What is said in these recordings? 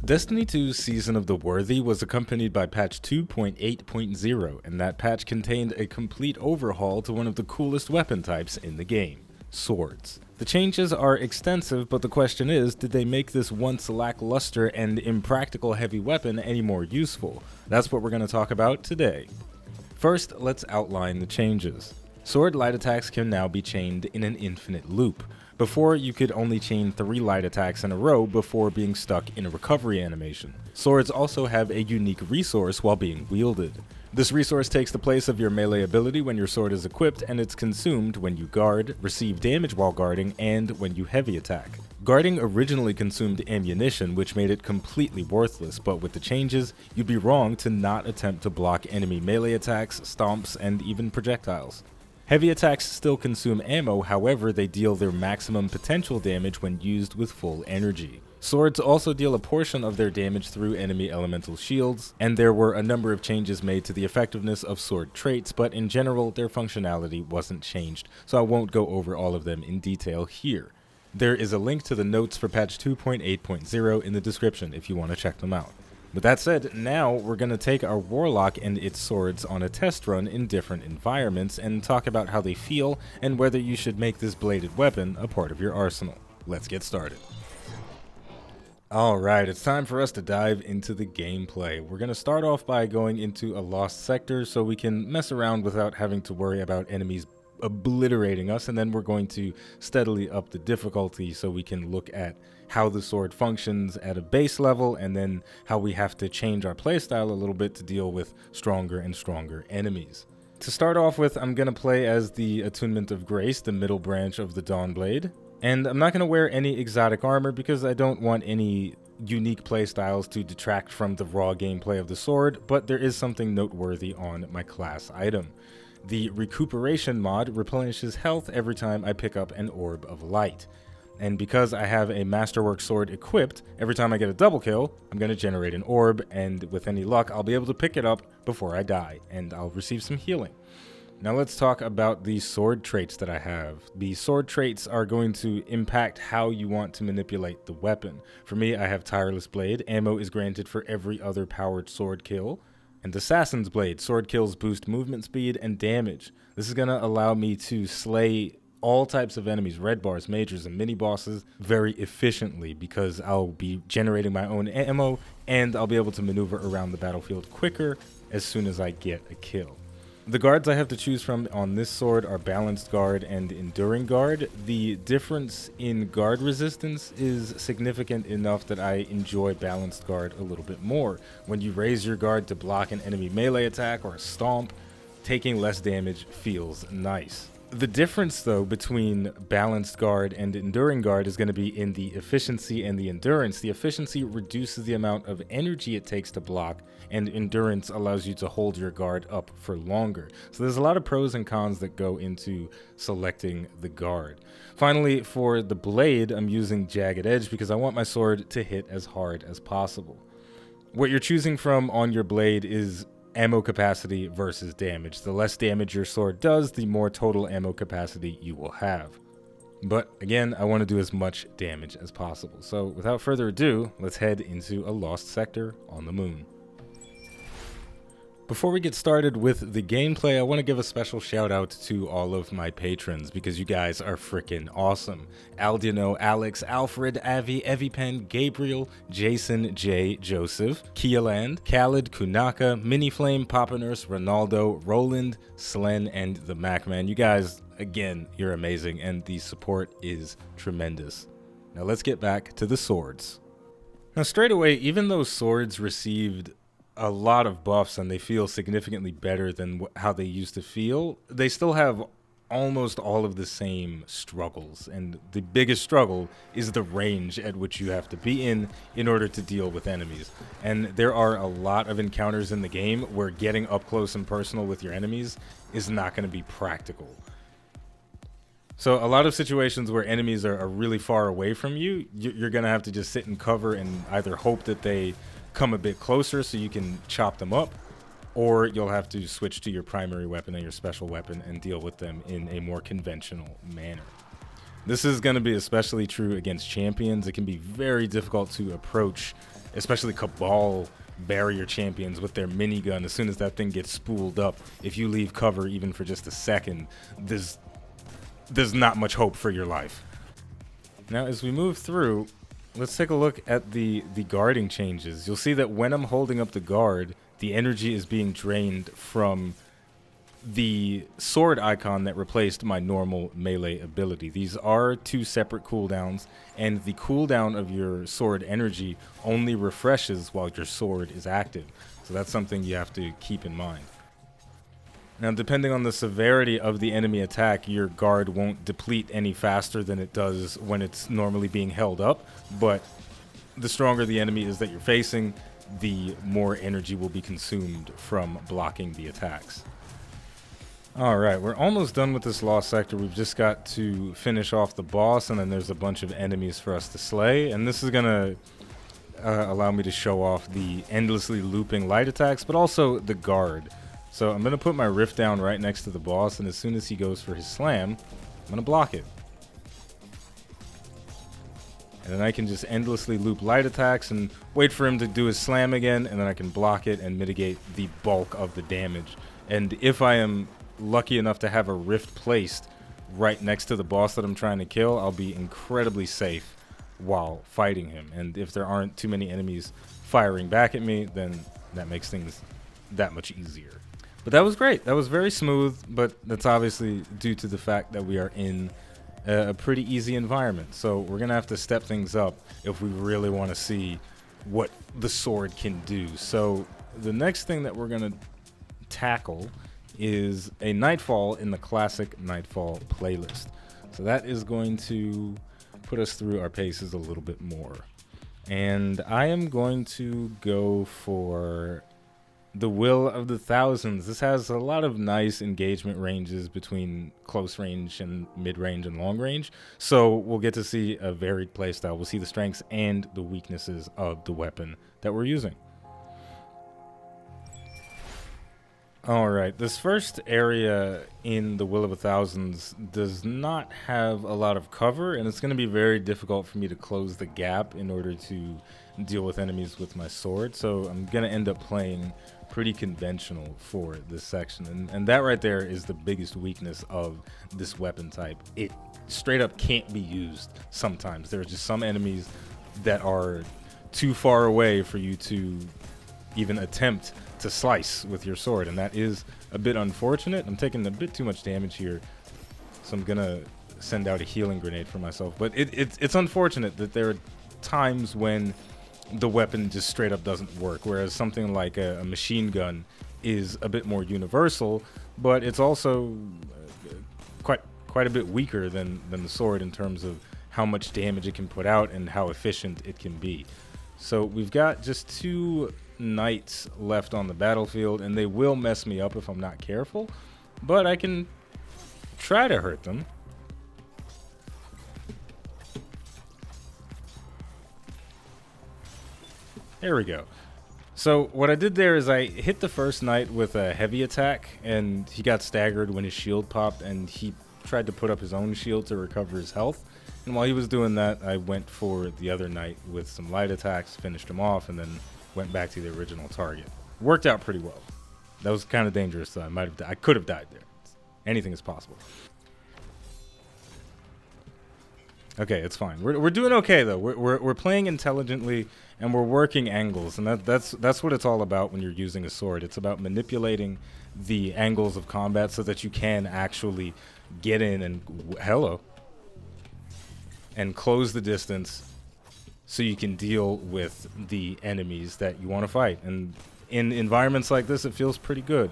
Destiny 2's Season of the Worthy was accompanied by patch 2.8.0, and that patch contained a complete overhaul to one of the coolest weapon types in the game, swords. The changes are extensive, but the question is, did they make this once lackluster and impractical heavy weapon any more useful? That's what we're going to talk about today. First, let's outline the changes. Sword light attacks can now be chained in an infinite loop. Before, you could only chain 3 light attacks in a row before being stuck in a recovery animation. Swords also have a unique resource while being wielded. This resource takes the place of your melee ability when your sword is equipped, and it's consumed when you guard, receive damage while guarding, and when you heavy attack. Guarding originally consumed ammunition, which made it completely worthless, but with the changes, you'd be wrong to not attempt to block enemy melee attacks, stomps, and even projectiles. Heavy attacks still consume ammo, however they deal their maximum potential damage when used with full energy. Swords also deal a portion of their damage through enemy elemental shields, and there were a number of changes made to the effectiveness of sword traits, but in general their functionality wasn't changed, so I won't go over all of them in detail here. There is a link to the notes for patch 2.8.0 in the description if you want to check them out. With that said, now we're going to take our Warlock and its swords on a test run in different environments and talk about how they feel and whether you should make this bladed weapon a part of your arsenal. Let's get started. Alright, it's time for us to dive into the gameplay. We're going to start off by going into a lost sector so we can mess around without having to worry about enemies obliterating us, and then we're going to steadily up the difficulty so we can look at how the sword functions at a base level, and then how we have to change our playstyle a little bit to deal with stronger and stronger enemies. To start off with, I'm going to play as the Attunement of Grace, the middle branch of the Dawnblade, and I'm not going to wear any exotic armor because I don't want any unique playstyles to detract from the raw gameplay of the sword, but there is something noteworthy on my class item. The recuperation mod replenishes health every time I pick up an orb of light. And because I have a masterwork sword equipped, every time I get a double kill, I'm going to generate an orb, and with any luck, I'll be able to pick it up before I die, and I'll receive some healing. Now let's talk about the sword traits that I have. The sword traits are going to impact how you want to manipulate the weapon. For me, I have Tireless Blade. Ammo is granted for every other powered sword kill. And Assassin's Blade, sword kills boost movement speed and damage. This is going to allow me to slay all types of enemies, red bars, majors, and mini bosses very efficiently because I'll be generating my own ammo and I'll be able to maneuver around the battlefield quicker as soon as I get a kill. The guards I have to choose from on this sword are Balanced Guard and Enduring Guard. The difference in guard resistance is significant enough that I enjoy Balanced Guard a little bit more. When you raise your guard to block an enemy melee attack or a stomp, taking less damage feels nice. The difference, though, between Balanced Guard and Enduring Guard is going to be in the efficiency and the endurance. The efficiency reduces the amount of energy it takes to block, and endurance allows you to hold your guard up for longer. So there's a lot of pros and cons that go into selecting the guard. Finally, for the blade, I'm using Jagged Edge because I want my sword to hit as hard as possible. What you're choosing from on your blade is ammo capacity versus damage. The less damage your sword does, the more total ammo capacity you will have. But again, I want to do as much damage as possible. So without further ado, let's head into a lost sector on the moon. Before we get started with the gameplay, I want to give a special shout out to all of my patrons because you guys are freaking awesome. Aldino, Alex, Alfred, Avi, Evipen, Gabriel, Jason, J, Joseph, Kealand, Khaled, Kunaka, Miniflame, Papa Nurse, Ronaldo, Roland, Slen, and the Macman. You guys, again, you're amazing and the support is tremendous. Now let's get back to the swords. Now straight away, even though swords received a lot of buffs and they feel significantly better than how they used to feel, they still have almost all of the same struggles, and the biggest struggle is the range at which you have to be in order to deal with enemies. And there are a lot of encounters in the game where getting up close and personal with your enemies is not going to be practical. So a lot of situations where enemies are really far away from you, you're going to have to just sit in cover and either hope that they come a bit closer so you can chop them up, or you'll have to switch to your primary weapon and your special weapon and deal with them in a more conventional manner. This is going to be especially true against champions. It can be very difficult to approach especially Cabal barrier champions with their minigun. As soon as that thing gets spooled up, if you leave cover even for just a second, there's not much hope for your life. Now, as we move through, let's take a look at the guarding changes. You'll see that when I'm holding up the guard, the energy is being drained from the sword icon that replaced my normal melee ability. These are two separate cooldowns, and the cooldown of your sword energy only refreshes while your sword is active. So that's something you have to keep in mind. Now, depending on the severity of the enemy attack, your guard won't deplete any faster than it does when it's normally being held up, but the stronger the enemy is that you're facing, the more energy will be consumed from blocking the attacks. Alright, we're almost done with this lost sector. We've just got to finish off the boss, and then there's a bunch of enemies for us to slay, and this is going to allow me to show off the endlessly looping light attacks, but also the guard. So I'm going to put my rift down right next to the boss, and as soon as he goes for his slam, I'm going to block it. And then I can just endlessly loop light attacks and wait for him to do his slam again, and then I can block it and mitigate the bulk of the damage. And if I am lucky enough to have a rift placed right next to the boss that I'm trying to kill, I'll be incredibly safe while fighting him. And if there aren't too many enemies firing back at me, then that makes things that much easier. But that was great. That was very smooth, but that's obviously due to the fact that we are in a pretty easy environment. So we're going to have to step things up if we really want to see what the sword can do. So the next thing that we're going to tackle is a Nightfall in the classic Nightfall playlist. So that is going to put us through our paces a little bit more. And I am going to go for the Will of the Thousands. This has a lot of nice engagement ranges between close range and mid range and long range. So we'll get to see a varied playstyle. We'll see the strengths and the weaknesses of the weapon that we're using. Alright, this first area in the Will of the Thousands does not have a lot of cover, and it's going to be very difficult for me to close the gap in order to deal with enemies with my sword. So I'm going to end up playing pretty conventional for this section, and that right there is the biggest weakness of this weapon type. It straight up can't be used sometimes. There are just some enemies that are too far away for you to even attempt to slice with your sword, and that is a bit unfortunate. I'm taking a bit too much damage here, so I'm gonna send out a healing grenade for myself. But it's unfortunate that there are times when the weapon just straight up doesn't work, whereas something like a machine gun is a bit more universal, but it's also quite a bit weaker than the sword in terms of how much damage it can put out and how efficient it can be. So we've got just 2 knights left on the battlefield, and they will mess me up if I'm not careful, but I can try to hurt them. There we go. So what I did there is I hit the first knight with a heavy attack, and he got staggered when his shield popped, and he tried to put up his own shield to recover his health. And while he was doing that, I went for the other knight with some light attacks, finished him off, and then went back to the original target. Worked out pretty well. That was kind of dangerous, though. I could have died there. Anything is possible. Okay, it's fine. We're doing okay though. We're playing intelligently, and we're working angles, and that's what it's all about when you're using a sword. It's about manipulating the angles of combat so that you can actually get in and close the distance, so you can deal with the enemies that you want to fight. And in environments like this, it feels pretty good.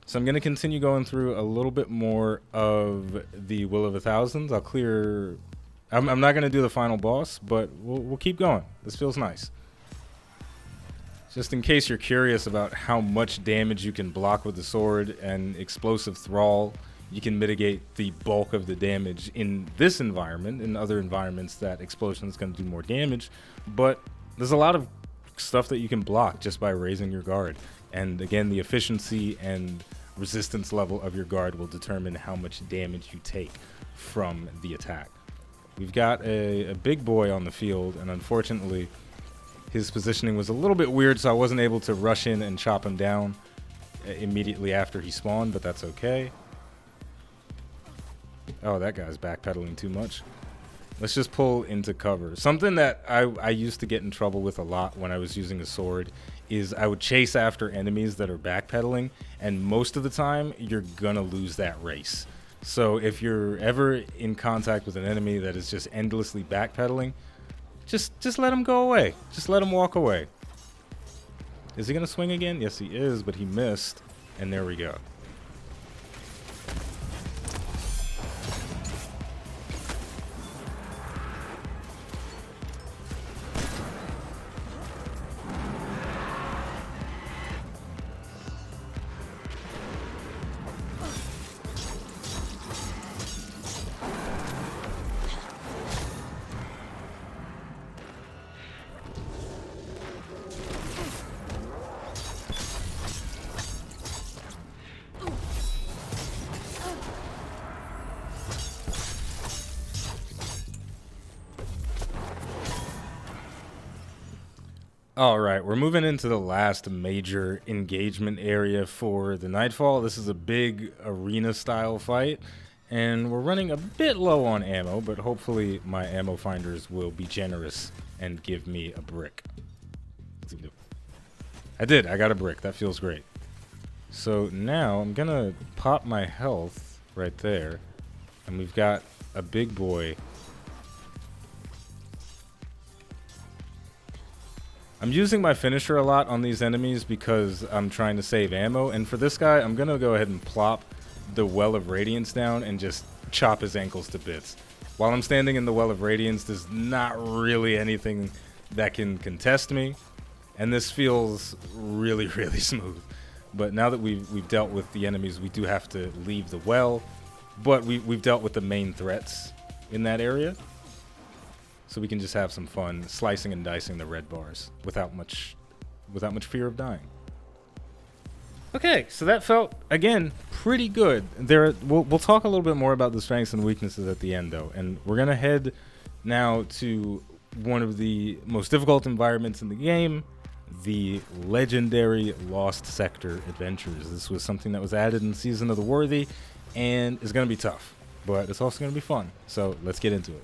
So I'm going to continue going through a little bit more of the Will of the Thousands. I'll clear... I'm not going to do the final boss, but we'll keep going. This feels nice. Just in case you're curious about how much damage you can block with the sword and Explosive Thrall, you can mitigate the bulk of the damage in this environment. In other environments, that explosion is going to do more damage, but there's a lot of stuff that you can block just by raising your guard. And again, the efficiency and resistance level of your guard will determine how much damage you take from the attack. We've got a big boy on the field, and unfortunately, his positioning was a little bit weird, so I wasn't able to rush in and chop him down immediately after he spawned, but that's okay. Oh, that guy's backpedaling too much. Let's just pull into cover. Something that I used to get in trouble with a lot when I was using a sword is I would chase after enemies that are backpedaling, and most of the time you're gonna lose that race. So if you're ever in contact with an enemy that is just endlessly backpedaling, just let him go away. Just let him walk away. Is he gonna swing again? Yes, he is, but he missed, and there we go. Alright, we're moving into the last major engagement area for the Nightfall. This is a big arena-style fight, and we're running a bit low on ammo, but hopefully my ammo finders will be generous and give me a brick. I did, I got a brick. That feels great. So now I'm gonna pop my health right there, and we've got a big boy. I'm using my finisher a lot on these enemies because I'm trying to save ammo, and for this guy, I'm gonna go ahead and plop the Well of Radiance down and just chop his ankles to bits. While I'm standing in the Well of Radiance, there's not really anything that can contest me, and this feels really, really smooth. But now that we've dealt with the enemies, we do have to leave the well, but we've dealt with the main threats in that area. So we can just have some fun slicing and dicing the red bars without much fear of dying. Okay, so that felt, again, pretty good. We'll talk a little bit more about the strengths and weaknesses at the end, though. And we're going to head now to one of the most difficult environments in the game, the legendary Lost Sector Adventures. This was something that was added in Season of the Worthy, and it's going to be tough, but it's also going to be fun. So let's get into it.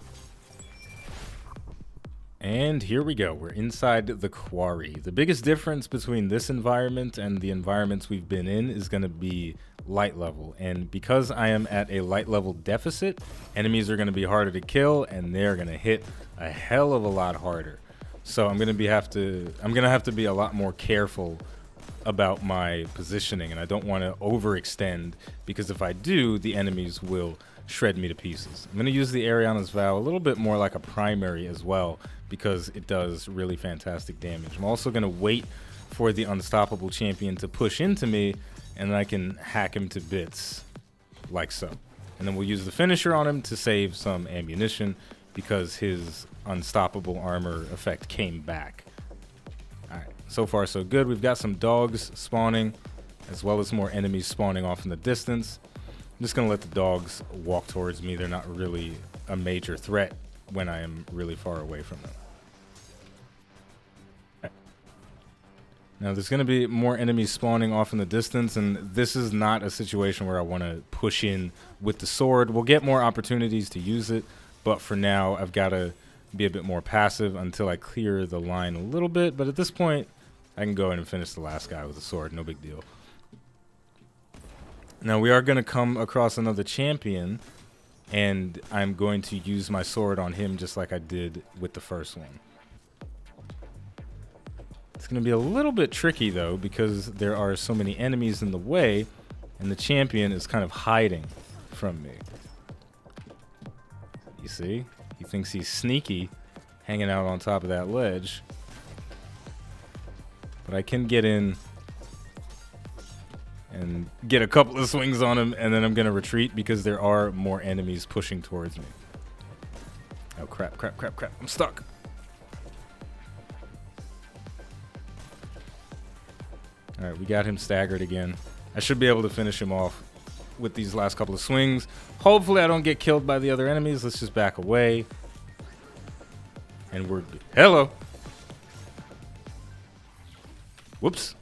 And here we go. We're inside the quarry. The biggest difference between this environment and the environments we've been in is going to be light level. And because I am at a light level deficit, enemies are going to be harder to kill, and they're going to hit a hell of a lot harder. So I'm going to have to be a lot more careful about my positioning, and I don't want to overextend, because if I do, the enemies will shred me to pieces. I'm going to use the Ariana's Vow a little bit more like a primary as well, because it does really fantastic damage. I'm also going to wait for the unstoppable champion to push into me, and then I can hack him to bits like so. And then we'll use the finisher on him to save some ammunition, because his unstoppable armor effect came back. Alright, so far so good. We've got some dogs spawning, as well as more enemies spawning off in the distance. I'm just going to let the dogs walk towards me. They're not really a major threat when I am really far away from them. Okay. Now there's going to be more enemies spawning off in the distance, and this is not a situation where I want to push in with the sword. We'll get more opportunities to use it, but for now I've got to be a bit more passive until I clear the line a little bit. But at this point, I can go in and finish the last guy with a sword. No big deal. Now we are going to come across another champion, and I'm going to use my sword on him just like I did with the first one. It's going to be a little bit tricky, though, because there are so many enemies in the way, and the champion is kind of hiding from me. You see? He thinks he's sneaky, hanging out on top of that ledge. But I can get in and get a couple of swings on him, and then I'm going to retreat because there are more enemies pushing towards me. Oh, crap, crap, crap, crap. I'm stuck. All right, we got him staggered again. I should be able to finish him off with these last couple of swings. Hopefully I don't get killed by the other enemies. Let's just back away. And we're good. Hello. Whoops.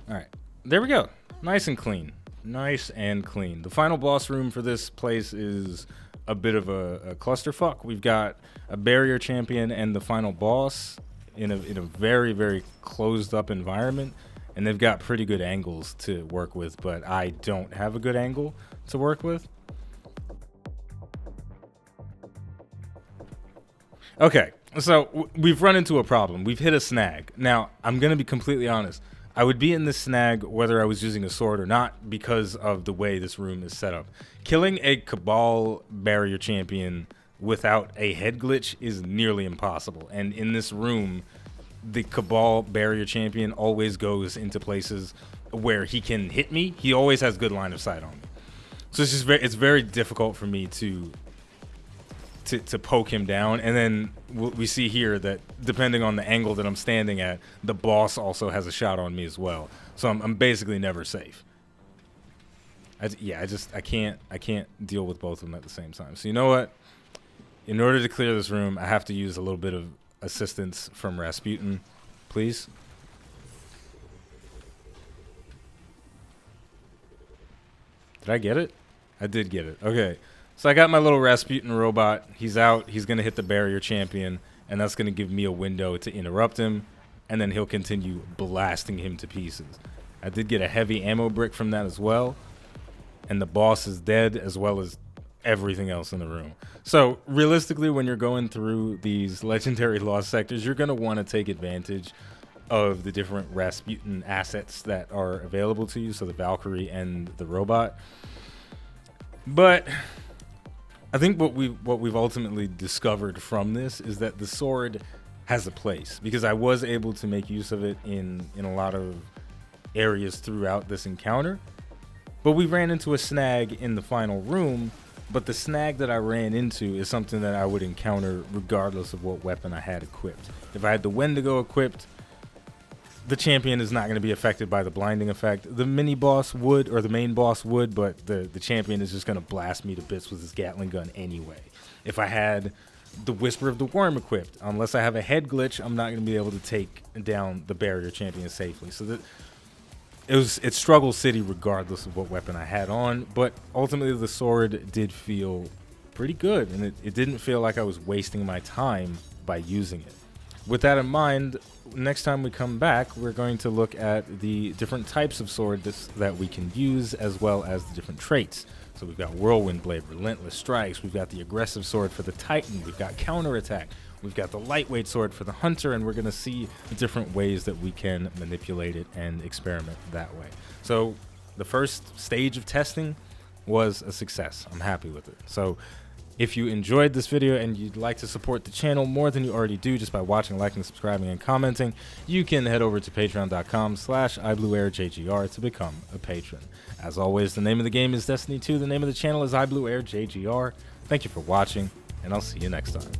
All right, there we go. Nice and clean. Nice and clean. The final boss room for this place is a bit of a clusterfuck. We've got a barrier champion and the final boss in a very, very closed up environment, and they've got pretty good angles to work with, but I don't have a good angle to work with. Okay, so we've run into a problem. We've hit a snag. Now, I'm going to be completely honest. I would be in this snag whether I was using a sword or not because of the way this room is set up. Killing a Cabal barrier champion without a head glitch is nearly impossible. And in this room, the Cabal barrier champion always goes into places where he can hit me. He always has good line of sight on me. So it's very difficult for me to poke him down. And then we see here that depending on the angle that I'm standing at, the boss also has a shot on me as well. So I'm basically never safe. I can't deal with both of them at the same time. So you know what? In order to clear this room, I have to use a little bit of assistance from Rasputin, please. Did I get it? I did get it. Okay. So I got my little Rasputin robot. He's out. He's going to hit the barrier champion, and that's going to give me a window to interrupt him, and then he'll continue blasting him to pieces. I did get a heavy ammo brick from that as well, and the boss is dead as well as everything else in the room. So realistically, when you're going through these legendary lost sectors, you're going to want to take advantage of the different Rasputin assets that are available to you, so the Valkyrie and the robot. But I think what we've ultimately discovered from this is that the sword has a place, because I was able to make use of it in a lot of areas throughout this encounter. But we ran into a snag in the final room, but the snag that I ran into is something that I would encounter regardless of what weapon I had equipped. If I had the Wendigo equipped, the champion is not going to be affected by the blinding effect. The mini boss would, or the main boss would, but the champion is just going to blast me to bits with his Gatling gun anyway. If I had the Whisper of the Worm equipped, unless I have a head glitch, I'm not going to be able to take down the barrier champion safely. So it's struggle city regardless of what weapon I had on, but ultimately the sword did feel pretty good, and it didn't feel like I was wasting my time by using it. With that in mind, next time we come back, we're going to look at the different types of swords that we can use, as well as the different traits. So we've got Whirlwind Blade, Relentless Strikes, we've got the aggressive sword for the Titan, we've got counterattack, we've got the lightweight sword for the Hunter, and we're going to see the different ways that we can manipulate it and experiment that way. So the first stage of testing was a success. I'm happy with it. So if you enjoyed this video and you'd like to support the channel more than you already do just by watching, liking, subscribing, and commenting, you can head over to patreon.com/iBluairJgR to become a patron. As always, the name of the game is Destiny 2. The name of the channel is iBluairJgR. Thank you for watching, and I'll see you next time.